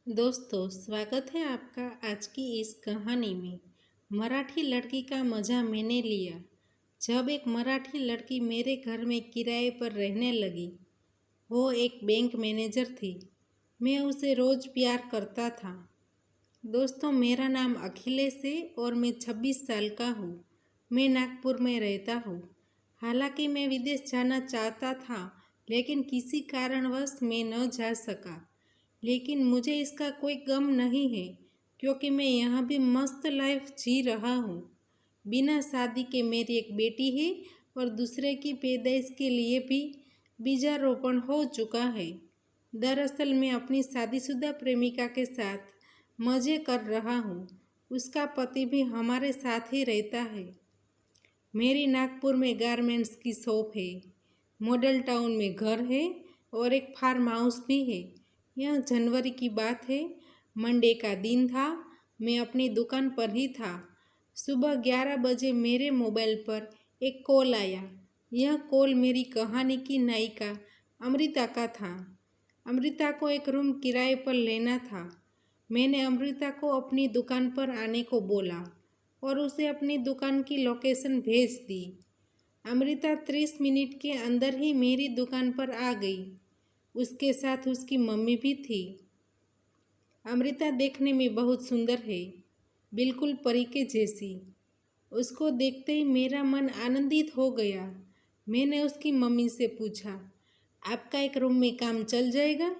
दोस्तों, स्वागत है आपका आज की इस कहानी में। मराठी लड़की का मज़ा मैंने लिया। जब एक मराठी लड़की मेरे घर में किराए पर रहने लगी। वो एक बैंक मैनेजर थी। मैं उसे रोज़ प्यार करता था। दोस्तों, मेरा नाम अखिलेश है और मैं 26 साल का हूँ। मैं नागपुर में रहता हूँ। हालांकि मैं विदेश जाना चाहता था, लेकिन किसी कारणवश मैं न जा सका। लेकिन मुझे इसका कोई गम नहीं है, क्योंकि मैं यहाँ भी मस्त लाइफ जी रहा हूँ। बिना शादी के मेरी एक बेटी है और दूसरे की पैदाइश के लिए भी बीजारोपण हो चुका है। दरअसल मैं अपनी शादीशुदा प्रेमिका के साथ मज़े कर रहा हूँ। उसका पति भी हमारे साथ ही रहता है। मेरी नागपुर में गारमेंट्स की शॉप है। मॉडल टाउन में घर है और एक फार्म हाउस भी है। यह जनवरी की बात है। मंडे का दिन था। मैं अपनी दुकान पर ही था। सुबह 11 बजे मेरे मोबाइल पर एक कॉल आया। यह कॉल मेरी कहानी की नायिका अमृता का था। अमृता को एक रूम किराए पर लेना था। मैंने अमृता को अपनी दुकान पर आने को बोला और उसे अपनी दुकान की लोकेशन भेज दी। अमृता 30 मिनट के अंदर ही मेरी दुकान पर आ गई। उसके साथ उसकी मम्मी भी थी। अमृता देखने में बहुत सुंदर है, बिल्कुल परी के जैसी। उसको देखते ही मेरा मन आनंदित हो गया। मैंने उसकी मम्मी से पूछा, आपका एक रूम में काम चल जाएगा?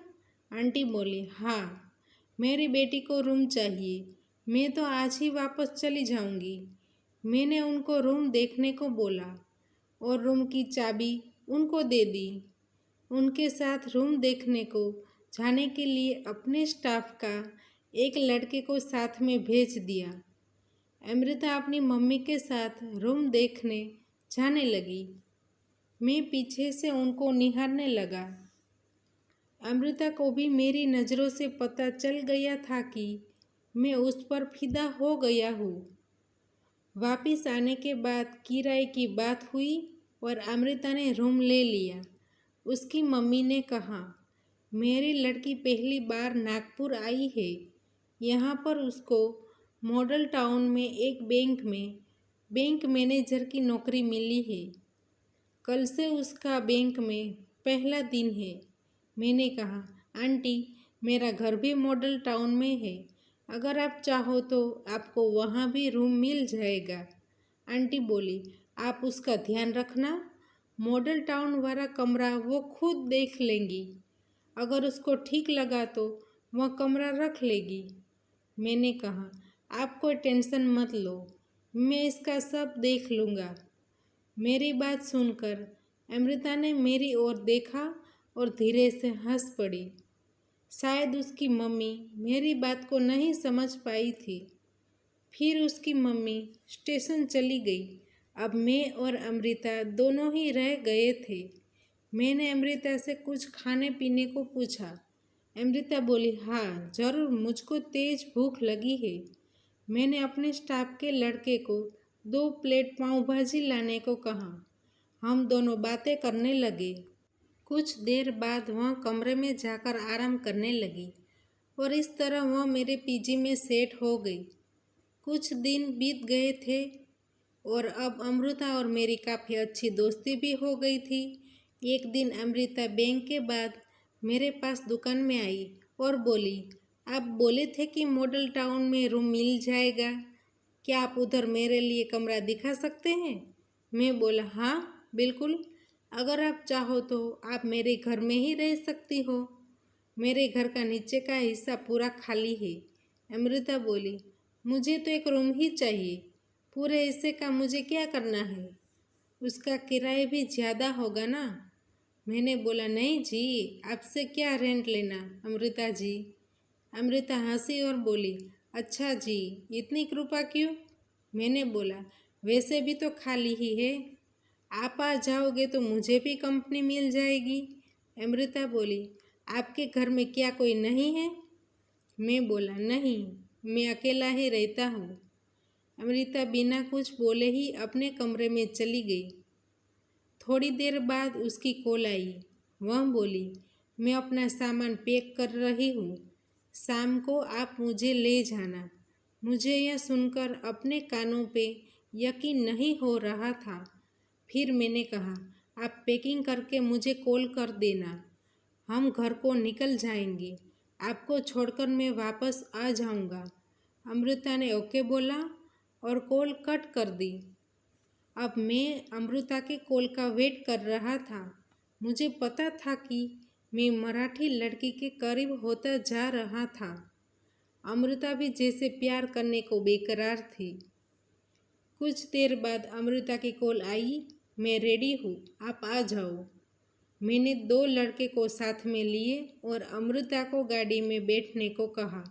आंटी बोली, हाँ, मेरी बेटी को रूम चाहिए। मैं तो आज ही वापस चली जाऊंगी। मैंने उनको रूम देखने को बोला और रूम की चाबी उनको दे दी। उनके साथ रूम देखने को जाने के लिए अपने स्टाफ का एक लड़के को साथ में भेज दिया। अमृता अपनी मम्मी के साथ रूम देखने जाने लगी। मैं पीछे से उनको निहारने लगा। अमृता को भी मेरी नज़रों से पता चल गया था कि मैं उस पर फिदा हो गया हूँ। वापिस आने के बाद किराए की बात हुई और अमृता ने रूम ले लिया। उसकी मम्मी ने कहा, मेरी लड़की पहली बार नागपुर आई है। यहाँ पर उसको मॉडल टाउन में एक बैंक में बैंक मैनेजर की नौकरी मिली है। कल से उसका बैंक में पहला दिन है। मैंने कहा, आंटी, मेरा घर भी मॉडल टाउन में है। अगर आप चाहो तो आपको वहाँ भी रूम मिल जाएगा। आंटी बोली, आप उसका ध्यान रखना। मॉडल टाउन वाला कमरा वो खुद देख लेंगी। अगर उसको ठीक लगा तो वह कमरा रख लेगी। मैंने कहा, आप कोई टेंशन मत लो, मैं इसका सब देख लूँगा। मेरी बात सुनकर अमृता ने मेरी ओर देखा और धीरे से हंस पड़ी। शायद उसकी मम्मी मेरी बात को नहीं समझ पाई थी। फिर उसकी मम्मी स्टेशन चली गई। अब मैं और अमृता दोनों ही रह गए थे। मैंने अमृता से कुछ खाने पीने को पूछा। अमृता बोली, हाँ ज़रूर, मुझको तेज भूख लगी है। मैंने अपने स्टाफ के लड़के को 2 प्लेट पाव भाजी लाने को कहा। हम दोनों बातें करने लगे। कुछ देर बाद वह कमरे में जाकर आराम करने लगी और इस तरह वह मेरे पीजी में सेट हो गई। कुछ दिन बीत गए थे और अब अमृता और मेरी काफ़ी अच्छी दोस्ती भी हो गई थी। एक दिन अमृता बैंक के बाद मेरे पास दुकान में आई और बोली, आप बोले थे कि मॉडल टाउन में रूम मिल जाएगा। क्या आप उधर मेरे लिए कमरा दिखा सकते हैं? मैं बोला, हाँ बिल्कुल, अगर आप चाहो तो आप मेरे घर में ही रह सकती हो। मेरे घर का नीचे का हिस्सा पूरा खाली है। अमृता बोली, मुझे तो एक रूम ही चाहिए। पूरे हिस्से का मुझे क्या करना है? उसका किराया भी ज़्यादा होगा ना। मैंने बोला, नहीं जी, आपसे क्या रेंट लेना अमृता जी। अमृता हंसी और बोली, अच्छा जी, इतनी कृपा क्यों? मैंने बोला, वैसे भी तो खाली ही है। आप आ जाओगे तो मुझे भी कंपनी मिल जाएगी। अमृता बोली, आपके घर में क्या कोई नहीं है? मैं बोला, नहीं, मैं अकेला ही रहता हूँ। अमृता बिना कुछ बोले ही अपने कमरे में चली गई। थोड़ी देर बाद उसकी कॉल आई। वह बोली, मैं अपना सामान पैक कर रही हूँ। शाम को आप मुझे ले जाना। मुझे यह सुनकर अपने कानों पे यकीन नहीं हो रहा था। फिर मैंने कहा, आप पैकिंग करके मुझे कॉल कर देना, हम घर को निकल जाएंगे। आपको छोड़कर मैं वापस आ जाऊंगा। अमृता ने ओके बोला और कॉल कट कर दी। अब मैं अमृता के कॉल का वेट कर रहा था। मुझे पता था कि मैं मराठी लड़की के करीब होता जा रहा था। अमृता भी जैसे प्यार करने को बेकरार थी। कुछ देर बाद अमृता की कॉल आई, मैं रेडी हूँ, आप आ जाओ। मैंने 2 लड़के को साथ में लिए और अमृता को गाड़ी में बैठने को कहा।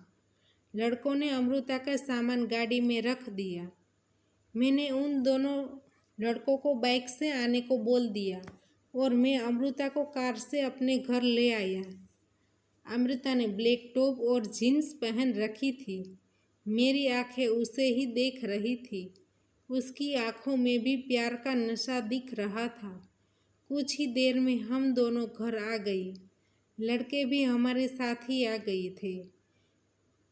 लड़कों ने अमृता का सामान गाड़ी में रख दिया। मैंने उन दोनों लड़कों को बाइक से आने को बोल दिया और मैं अमृता को कार से अपने घर ले आया। अमृता ने ब्लैक टॉप और जीन्स पहन रखी थी। मेरी आंखें उसे ही देख रही थी। उसकी आंखों में भी प्यार का नशा दिख रहा था। कुछ ही देर में हम दोनों घर आ गए। लड़के भी हमारे साथ ही आ गए थे।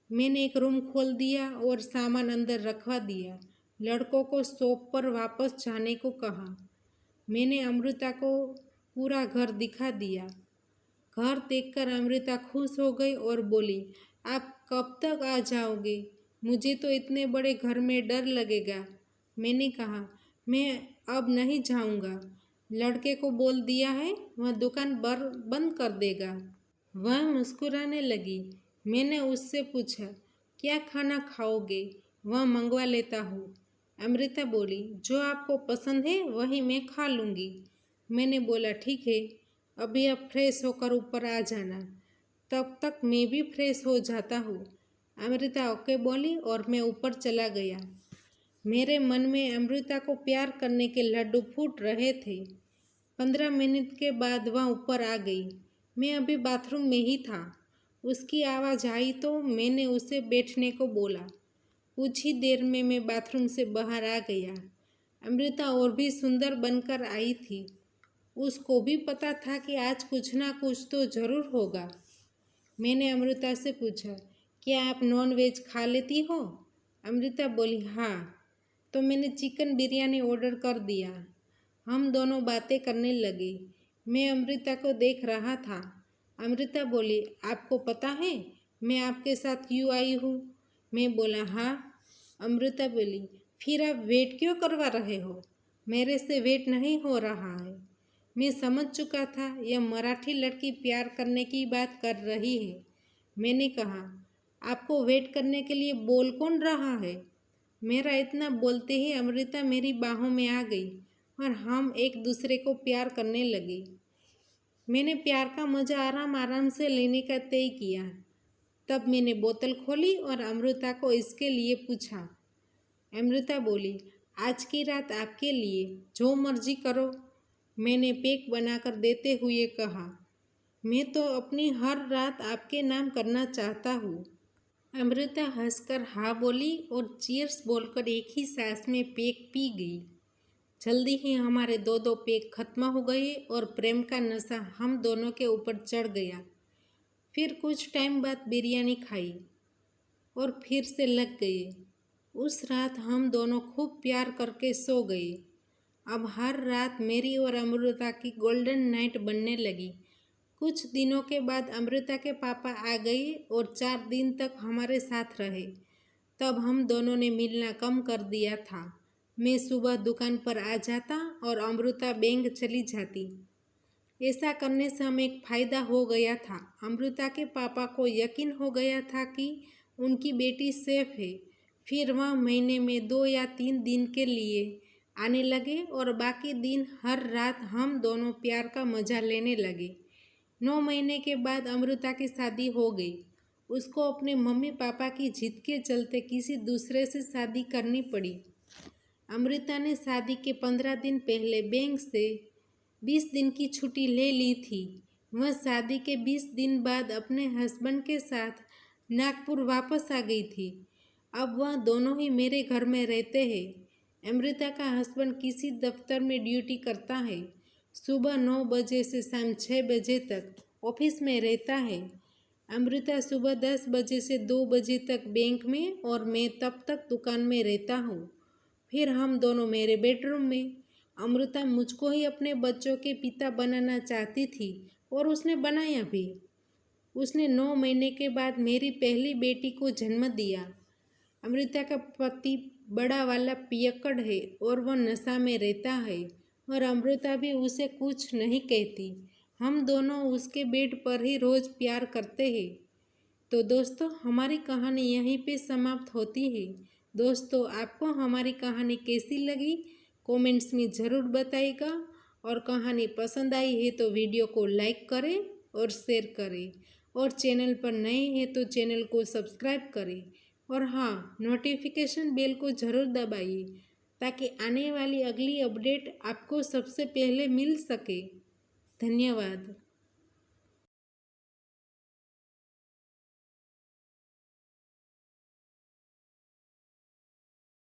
मैंने एक रूम खोल दिया और सामान अंदर रखवा दिया। लड़कों को शॉप पर वापस जाने को कहा। मैंने अमृता को पूरा घर दिखा दिया। घर देखकर अमृता खुश हो गई और बोली, आप कब तक आ जाओगे? मुझे तो इतने बड़े घर में डर लगेगा। मैंने कहा, मैं अब नहीं जाऊंगा। लड़के को बोल दिया है, वह दुकान बंद कर देगा। वह मुस्कुराने लगी। मैंने उससे पूछा, क्या खाना खाओगे? वह मंगवा लेता हूँ। अमृता बोली, जो आपको पसंद है वही मैं खा लूँगी। मैंने बोला, ठीक है, अभी आप फ्रेश होकर ऊपर आ जाना, तब तक मैं भी फ्रेश हो जाता हूँ। अमृता ओके बोली और मैं ऊपर चला गया। मेरे मन में अमृता को प्यार करने के लड्डू फूट रहे थे। 15 मिनट के बाद वह ऊपर आ गई। मैं अभी बाथरूम में ही था। उसकी आवाज़ आई तो मैंने उसे बैठने को बोला। कुछ ही देर में मैं बाथरूम से बाहर आ गया। अमृता और भी सुंदर बनकर आई थी। उसको भी पता था कि आज कुछ ना कुछ तो ज़रूर होगा। मैंने अमृता से पूछा, क्या आप नॉन वेज खा लेती हो? अमृता बोली, हाँ। तो मैंने चिकन बिरयानी ऑर्डर कर दिया। हम दोनों बातें करने लगे। मैं अमृता को देख रहा था। अमृता बोली, आपको पता है मैं आपके साथ क्यों आई हूँ? मैं बोला, हाँ। अमृता बोली, फिर आप वेट क्यों करवा रहे हो? मेरे से वेट नहीं हो रहा है। मैं समझ चुका था यह मराठी लड़की प्यार करने की बात कर रही है। मैंने कहा, आपको वेट करने के लिए बोल कौन रहा है? मेरा इतना बोलते ही अमृता मेरी बाहों में आ गई और हम एक दूसरे को प्यार करने लगे। मैंने प्यार का मज़ा आराम आराम से लेने का तय किया। तब मैंने बोतल खोली और अमृता को इसके लिए पूछा। अमृता बोली, आज की रात आपके लिए, जो मर्जी करो। मैंने पैक बनाकर देते हुए कहा, मैं तो अपनी हर रात आपके नाम करना चाहता हूँ। अमृता हंसकर हाँ बोली और चीयर्स बोलकर एक ही सांस में पैक पी गई। जल्दी ही हमारे 2-2 पैक खत्म हो गए और प्रेम का नशा हम दोनों के ऊपर चढ़ गया। फिर कुछ टाइम बाद बिरयानी खाई और फिर से लग गए। उस रात हम दोनों खूब प्यार करके सो गए। अब हर रात मेरी और अमृता की गोल्डन नाइट बनने लगी। कुछ दिनों के बाद अमृता के पापा आ गए और 4 दिन तक हमारे साथ रहे। तब हम दोनों ने मिलना कम कर दिया था। मैं सुबह दुकान पर आ जाता और अमृता बैंक चली जाती। ऐसा करने से हमें एक फ़ायदा हो गया था। अमृता के पापा को यकीन हो गया था कि उनकी बेटी सेफ है। फिर वह महीने में 2 या 3 दिन के लिए आने लगे और बाकी दिन हर रात हम दोनों प्यार का मज़ा लेने लगे। 9 महीने के बाद अमृता की शादी हो गई। उसको अपने मम्मी पापा की जिद के चलते किसी दूसरे से शादी करनी पड़ी। अमृता ने शादी के 15 दिन पहले बैंक से 20 दिन की छुट्टी ले ली थी। वह शादी के 20 दिन बाद अपने हस्बैंड के साथ नागपुर वापस आ गई थी। अब वह दोनों ही मेरे घर में रहते हैं। अमृता का हस्बैंड किसी दफ्तर में ड्यूटी करता है। सुबह 9 बजे से शाम 6 बजे तक ऑफिस में रहता है। अमृता सुबह 10 बजे से 2 बजे तक बैंक में और मैं तब तक दुकान में रहता हूँ। फिर हम दोनों मेरे बेडरूम में। अमृता मुझको ही अपने बच्चों के पिता बनाना चाहती थी और उसने बनाया भी। उसने 9 महीने के बाद मेरी पहली बेटी को जन्म दिया। अमृता का पति बड़ा वाला पियक्कड़ है और वह नशा में रहता है और अमृता भी उसे कुछ नहीं कहती। हम दोनों उसके बेड पर ही रोज़ प्यार करते हैं। तो दोस्तों, हमारी कहानी यहीं पे समाप्त होती है। दोस्तों, आपको हमारी कहानी कैसी लगी कमेंट्स में ज़रूर बताइएगा, और कहानी पसंद आई है तो वीडियो को लाइक करें और शेयर करें, और चैनल पर नए हैं तो चैनल को सब्सक्राइब करें, और हाँ, नोटिफिकेशन बेल को ज़रूर दबाइए ताकि आने वाली अगली अपडेट आपको सबसे पहले मिल सके। धन्यवाद।